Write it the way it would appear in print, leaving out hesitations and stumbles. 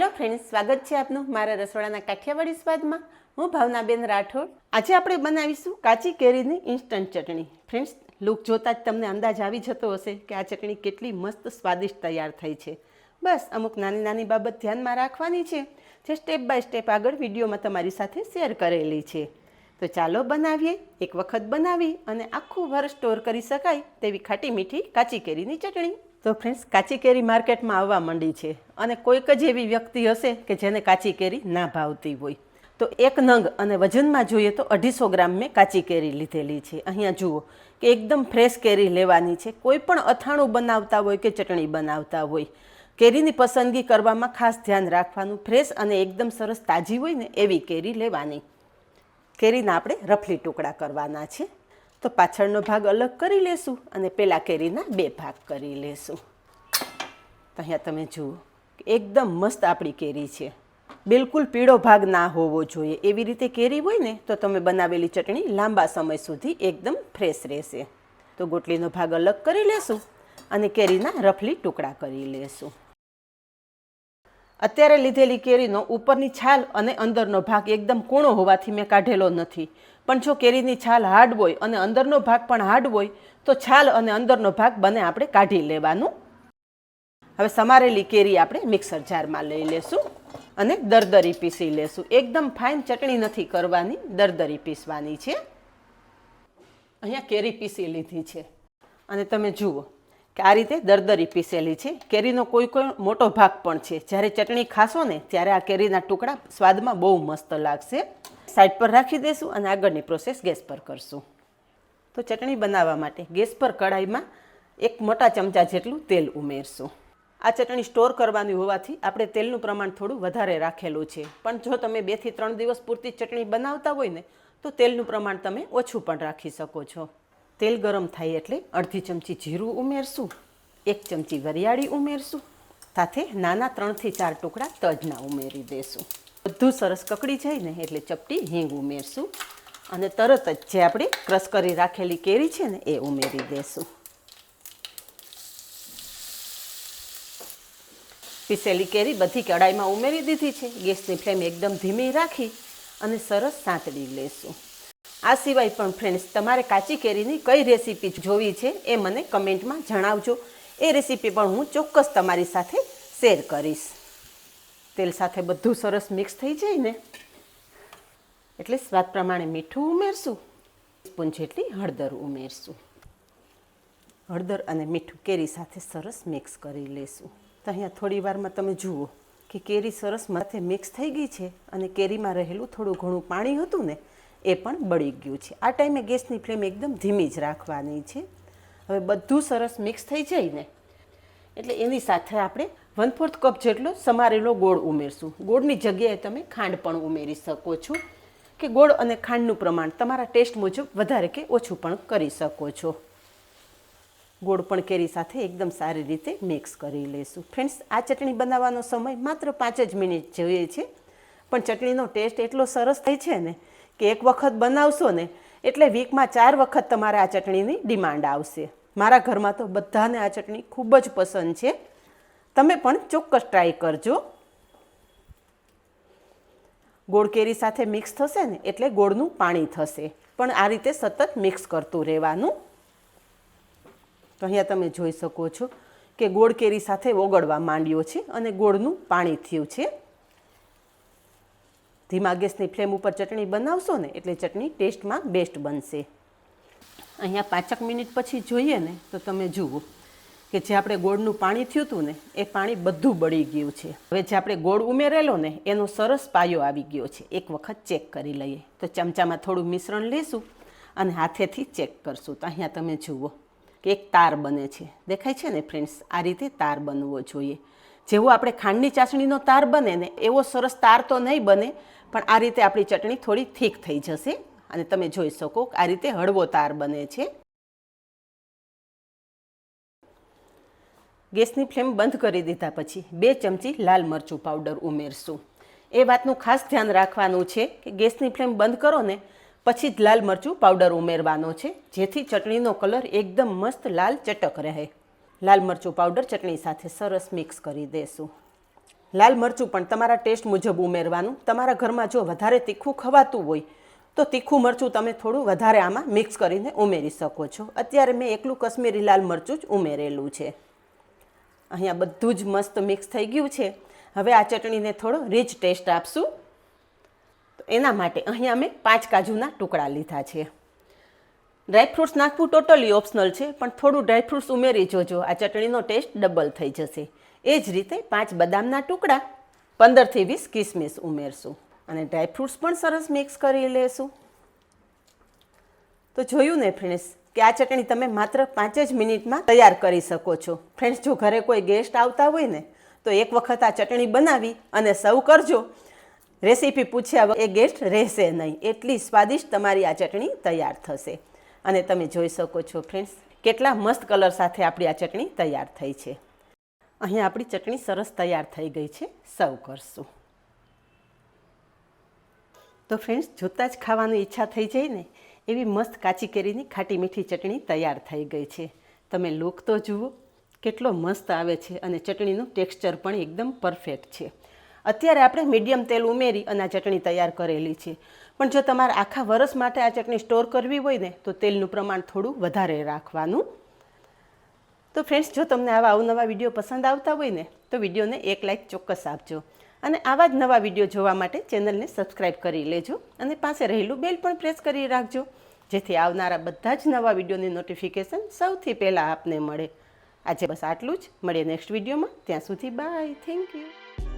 Hello friends, स्वागत है आपનું મારા રસોડાના કાઠિયાવાડી સ્વાદમાં। હું ભાવનાબેન રાઠોડ। આજે આપણે બનાવીશું કાચી કેરીની ઇન્સ્ટન્ટ ચટણી। ફ્રેન્ડ્સ, લુક જોતા જ તમને અંદાજ આવી જતો હશે કે આ ચટણી કેટલી મસ્ત સ્વાદિષ્ટ તૈયાર થઈ છે। બસ અમુક નાની નાની બાબત ધ્યાનમાં રાખવાની છે જે સ્ટેપ બાય સ્ટેપ આગળ વિડીયોમાં તમારી સાથે શેર કરેલી છે। તો ચાલો બનાવીએ। એક વખત બનાવી અને આખું વર્ષ સ્ટોર કરી શકાય તેવી ખાટી મીઠી કાચી કેરીની ચટણી। તો ફ્રેન્ડ્સ, કાચી કેરી માર્કેટમાં આવવા માંડી છે અને કોઈક જ એવી વ્યક્તિ હશે કે જેને કાચી કેરી ના ભાવતી હોય। તો એક નંગ અને વજનમાં જોઈએ તો 250 ગ્રામ મેં કાચી કેરી લીધેલી છે। અહીંયા જુઓ કે એકદમ ફ્રેશ કેરી લેવાની છે। કોઈ પણ અથાણું બનાવતા હોય કે ચટણી બનાવતા હોય, કેરીની પસંદગી કરવામાં ખાસ ધ્યાન રાખવાનું। ફ્રેશ અને એકદમ સરસ તાજી હોય ને એવી કેરી લેવાની। કેરીના આપણે રફલી ટુકડા કરવાના છે। તો પાછળનો ભાગ અલગ કરી લેશું અને પેલા કેરીના 2 ભાગ કરી લેશું। તો અહીંયા તમે જુઓ કે એકદમ મસ્ત આપણી કેરી છે। બિલકુલ પીળો ભાગ ના હોવો જોઈએ। એવી રીતે કેરી હોય ને તો તમે બનાવેલી ચટણી લાંબા સમય સુધી એકદમ ફ્રેશ રહેશે। તો ગોટલીનો ભાગ અલગ કરી લેશું અને કેરીના રફલી ટુકડા કરી લેશું। અત્યારે લીધેલી કેરીનો ઉપરની છાલ અને અંદરનો ભાગ એકદમ કૂણો હોવાથી મેં કાઢેલો નથી। પણ જો કેરીની છાલ હાર્ડ હોય અને અંદરનો ભાગ પણ હાર્ડ હોય તો છાલ અને અંદરનો ભાગ બંને આપણે કાઢી લેવાનું। હવે સમારેલી કેરી આપણે મિક્સર જારમાં લઈ લેશું અને દરદરી પીસી લેશું। એકદમ ફાઇન ચટણી નથી કરવાની, દરદરી પીસવાની છે। અહીંયા કેરી પીસી લીધી છે અને તમે જુઓ કે આ રીતે દરદરી પીસેલી છે। કેરીનો કોઈ મોટો ભાગ પણ છે। જ્યારે ચટણી ખાશો ને ત્યારે આ કેરીના ટુકડા સ્વાદમાં બહુ મસ્ત લાગશે। સાઈડ પર રાખી દઈશું અને આગળની પ્રોસેસ ગેસ પર કરશું। તો ચટણી બનાવવા માટે ગેસ પર કઢાઈમાં 1 મોટા ચમચા જેટલું તેલ ઉમેરશું। આ ચટણી સ્ટોર કરવાની હોવાથી આપણે તેલનું પ્રમાણ થોડું વધારે રાખેલું છે। પણ જો તમે 2 થી 3 દિવસ પૂરતી ચટણી બનાવતા હોય ને તો તેલનું પ્રમાણ તમે ઓછું પણ રાખી શકો છો। તેલ ગરમ થાય એટલે અડધી ચમચી જીરું ઉમેરશું, 1 ચમચી વરિયાળી ઉમેરશું, સાથે નાના 3 થી 4 ટુકડા તજના ઉમેરી દેશું। બધું સરસ કકડી જાય ને એટલે ચપટી હિંગ ઉમેરશું અને તરત જ જે આપણે ક્રશ કરી રાખેલી કેરી છે ને એ ઉમેરી દેશું। પીસેલી કેરી બધી કઢાઈમાં ઉમેરી દીધી છે। ગેસની ફ્લેમ એકદમ ધીમી રાખી અને સરસ સાંતળી લેશું। આ સિવાય પણ ફ્રેન્ડ્સ, તમારે કાચી કેરીની કઈ રેસીપી જોવી છે એ મને કમેન્ટમાં જણાવજો। એ રેસીપી પણ હું ચોક્કસ તમારી સાથે શેર કરીશ। તેલ સાથે બધું સરસ મિક્સ થઈ જાય ને એટલે સ્વાદ પ્રમાણે મીઠું ઉમેરશું, 1 સ્પૂન જેટલી હળદર ઉમેરશું। હળદર અને મીઠું કેરી સાથે સરસ મિક્સ કરી લેશું। તો અહીંયા થોડી વારમાં તમે જુઓ કે કેરી સરસ માથે મિક્સ થઈ ગઈ છે અને કેરીમાં રહેલું થોડું ઘણું પાણી હતું ને એ પણ બળી ગયું છે। આ ટાઈમે ગેસની ફ્લેમ એકદમ ધીમી જ રાખવાની છે। હવે બધું સરસ મિક્સ થઈ જાય ને એટલે એની સાથે આપણે 1/4 કપ જેટલો સમારેલો ગોળ ઉમેરશું। ગોળની જગ્યાએ તમે ખાંડ પણ ઉમેરી શકો છો કે ગોળ અને ખાંડનું પ્રમાણ તમારા ટેસ્ટ મુજબ વધારે કે ઓછું પણ કરી શકો છો। ગોળ પણ કેરી સાથે એકદમ સારી રીતે મિક્સ કરી લેશું। ફ્રેન્ડ્સ, આ ચટણી બનાવવાનો સમય માત્ર 5 જ મિનિટ જોઈએ છે, પણ ચટણીનો ટેસ્ટ એટલો સરસ થાય છે ને કે એક વખત બનાવશો ને એટલે વીકમાં 4 વખત તમારે આ ચટણીની ડિમાન્ડ આવશે। મારા ઘરમાં તો બધાને આ ચટણી ખૂબ જ પસંદ છે। તમે પણ ચોક્કસ ટ્રાય કરજો। ગોળ કેરી સાથે મિક્સ થશે ને એટલે ગોળનું પાણી થશે, પણ આ રીતે સતત મિક્સ કરતું રહેવાનું। તો અહીંયા તમે જોઈ શકો છો કે ગોળ કેરી સાથે ઓગળવા માંડ્યો છે અને ગોળનું પાણી થયું છે। ધીમા ગેસની ફ્લેમ ઉપર ચટણી બનાવશો ને એટલે ચટણી ટેસ્ટમાં બેસ્ટ બનશે। અહીંયા 5 મિનિટ પછી જોઈએ ને તો તમે જુઓ કે જે આપણે ગોળનું પાણી થયું હતું ને એ પાણી બધું બળી ગયું છે। હવે જે આપણે ગોળ ઉમેરેલો ને એનો સરસ પાયો આવી ગયો છે। એક વખત ચેક કરી લઈએ। તો ચમચામાં થોડું મિશ્રણ લેશું અને હાથેથી ચેક કરશું। તો અહીંયા તમે જુઓ કે એક તાર બને છે, દેખાય છે ને ફ્રેન્ડ્સ? આ રીતે તાર બનવો જોઈએ। જેવો આપણે ખાંડની ચાસણીનો તાર બને ને એવો સરસ તાર તો નહીં બને, પણ આ રીતે આપણી ચટણી થોડી થીક થઈ જશે અને તમે જોઈ શકો આ રીતે હળવો તાર બને છે। ગેસની ફ્લેમ બંધ કરી દીધા પછી 2 ચમચી લાલ મરચું પાવડર ઉમેરશું। એ વાતનું ખાસ ધ્યાન રાખવાનું છે કે ગેસની ફ્લેમ બંધ કરો ને પછી જ લાલ મરચું પાવડર ઉમેરવાનો છે, જેથી ચટણીનો કલર એકદમ મસ્ત લાલ ચટક રહે। લાલ મરચું પાવડર ચટણી સાથે સરસ મિક્સ કરી દેશું। લાલ મરચું પણ તમારા ટેસ્ટ મુજબ ઉમેરવાનું. તમારા ઘરમાં જો વધારે તીખું ખવાતું હોય તો તીખું મરચું તમે થોડું વધારે આમાં મિક્સ કરીને ઉમેરી શકો છો. અત્યારે મેં એકલું કશ્મીરી લાલ મરચું જ ઉમેરેલું છે. અહીંયા બધું જ મસ્ત મિક્સ થઈ ગયું છે. હવે આ ચટણીને થોડો રીચ ટેસ્ટ આપશું. તો એના માટે અહીંયા મેં 5 કાજુના ટુકડા લીધા છે. ડ્રાયફ્રૂટ્સ નાખવું ટોટલી ઓપ્શનલ છે, પણ થોડું ડ્રાયફ્રૂટ્સ ઉમેરી જોજો, આ ચટણીનો ટેસ્ટ ડબલ થઈ જશે. એ જ રીતે 5 બદામના ટુકડા, 15 થી 20 કિસમિસ ઉમેરશું અને ડ્રાયફ્રૂટ્સ પણ સરસ મિક્સ કરી લેશું. તો જોયું ને ફ્રેન્ડ્સ કે આ ચટણી તમે માત્ર 5 જ મિનિટમાં તૈયાર કરી શકો છો. ફ્રેન્ડ્સ, જો ઘરે કોઈ ગેસ્ટ આવતા હોય ને તો એક વખત આ ચટણી બનાવી અને સર્વ કરજો. રેસીપી પૂછ્યા એ ગેસ્ટ રહેશે નહીં, એટલી સ્વાદિષ્ટ તમારી આ ચટણી તૈયાર થશે. અને તમે જોઈ શકો છો ફ્રેન્ડ્સ કેટલા મસ્ત કલર સાથે આપણી આ ચટણી તૈયાર થઈ છે. અહીંયા આપણી ચટણી સરસ તૈયાર થઈ ગઈ છે. સર્વ કરશું. તો ફ્રેન્ડ્સ, જોતાં જ ખાવાની ઈચ્છા થઈ જાય ને એવી મસ્ત કાચી કેરીની ખાટી મીઠી ચટણી તૈયાર થઈ ગઈ છે. તમે લુક તો જુઓ કેટલો મસ્ત આવે છે અને ચટણીનું ટેક્સચર પણ એકદમ પરફેક્ટ છે. અત્યારે આપણે મીડિયમ તેલ ઉમેરી અને આ ચટણી તૈયાર કરેલી છે, પણ જો તમારે આખા વર્ષ માટે આ ચટણી સ્ટોર કરવી હોય ને તો તેલનું પ્રમાણ થોડું વધારે રાખવાનું. તો ફ્રેન્ડ્સ, જો તમને આવા અવનવા વિડીયો પસંદ આવતા હોય ને તો વિડીયોને એક લાઇક ચોક્કસ આપજો અને આવા જ નવા વિડીયો જોવા માટે ચેનલને સબસ્ક્રાઈબ કરી લેજો અને પાસે રહેલું બેલ પણ પ્રેસ કરી રાખજો, જેથી આવનારા બધા જ નવા વિડીયોની નોટિફિકેશન સૌથી પહેલાં આપને મળે. આજે બસ આટલું જ. મળીએ નેક્સ્ટ વિડીયોમાં. ત્યાં સુધી બાય. Thank you.